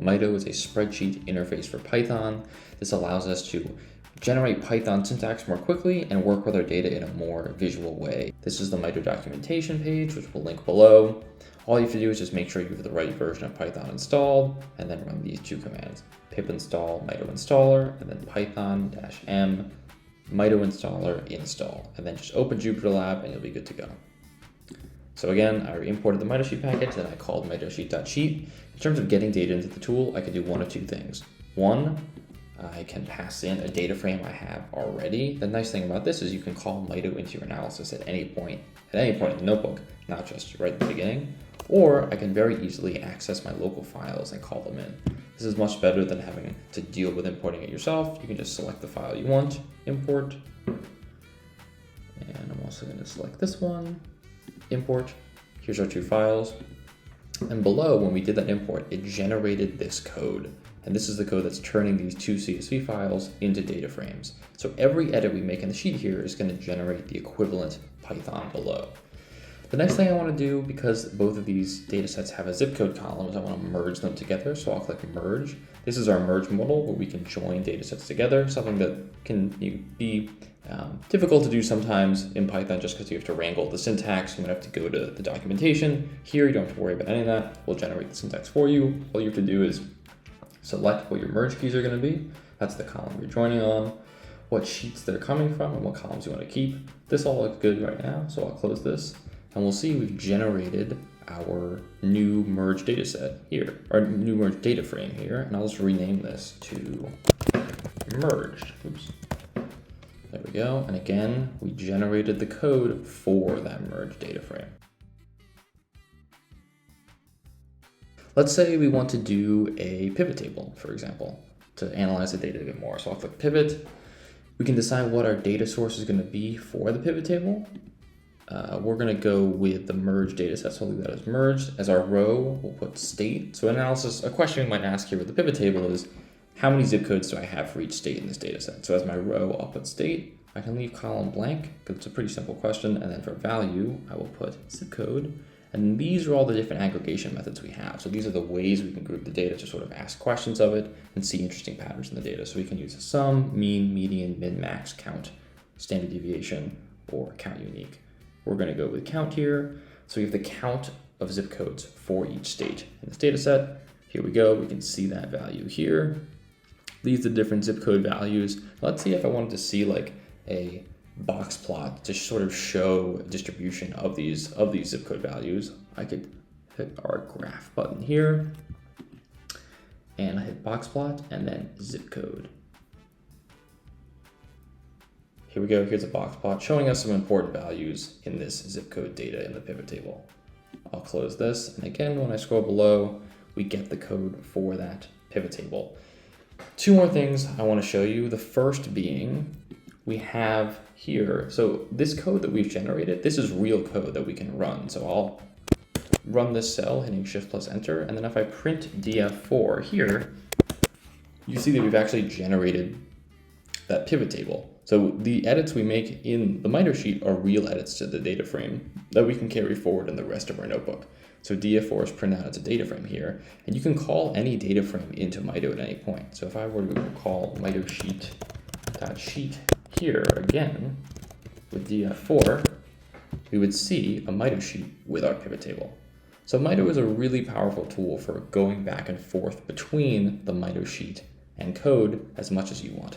Mito is a spreadsheet interface for Python. This allows us to generate Python syntax more quickly and work with our data in a more visual way. This is the Mito documentation page, which we'll link below. All you have to do is just make sure you have the right version of Python installed, and then run these two commands: pip install Mito installer, and then python-m Mito installer install, and then just open JupyterLab and you'll be good to go. So again, I imported the MitoSheet package, then I called mitosheet.sheet. In terms of getting data into the tool, I could do one of two things. One, I can pass in a data frame I have already. The nice thing about this is you can call Mito into your analysis at any point in the notebook, not just right at the beginning. Or I can very easily access my local files and call them in. This is much better than having to deal with importing it yourself. You can just select the file you want, import, and I'm also going to select this one, import. Here's our two files. And below, when we did that import, it generated this code. And this is the code that's turning these two CSV files into data frames. So every edit we make in the sheet here is going to generate the equivalent Python below. The next thing I want to do, because both of these data sets have a zip code column, is I want to merge them together. So I'll click merge. This is our merge modal where we can join data sets together, something that can be difficult to do sometimes in Python just because you have to wrangle the syntax. You might have to go to the documentation. Here, you don't have to worry about any of that. We'll generate the syntax for you. All you have to do is select what your merge keys are going to be. That's the column you're joining on, what sheets they're coming from, and what columns you want to keep. This all looks good right now, so I'll close this. And we'll see we've generated our new merge data set here, our new merge data frame here, and I'll just rename this to merged. Oops. There we go. And again, we generated the code for that merge data frame. Let's say we want to do a pivot table, for example, to analyze the data a bit more. So I'll click pivot. We can decide what our data source is going to be for the pivot table. We're going to go with the merge data set, so I'll leave that as merged. As our row, we'll put state. So analysis, a question we might ask here with the pivot table is, how many zip codes do I have for each state in this data set? So as my row, I'll put state. I can leave column blank because it's a pretty simple question. And then for value, I will put zip code. And these are all the different aggregation methods we have. So these are the ways we can group the data to sort of ask questions of it and see interesting patterns in the data. So we can use a sum, mean, median, min, max, count, standard deviation, or count unique. We're going to go with count here. So we have the count of zip codes for each state in this data set. Here we go. We can see that value here. These are the different zip code values. Let's see if I wanted to see like a box plot to sort of show distribution of these zip code values. I could hit our graph button here and I hit box plot and then zip code. Here we go, here's a box plot showing us some important values in this zip code data in the pivot table. I'll close this, and again, when I scroll below, we get the code for that pivot table. Two more things I want to show you. The first being, we have here, so this code that we've generated, this is real code that we can run. So I'll run this cell, hitting Shift plus Enter, and then if I print df4 here, you see that we've actually generated that pivot table. So the edits we make in the Mito sheet are real edits to the data frame that we can carry forward in the rest of our notebook. So df4 is printed out as a data frame here, and you can call any data frame into Mito at any point. So if I were to call mitosheet.sheet here again with df4, we would see a Mito sheet with our pivot table. So Mito is a really powerful tool for going back and forth between the Mito sheet and code as much as you want.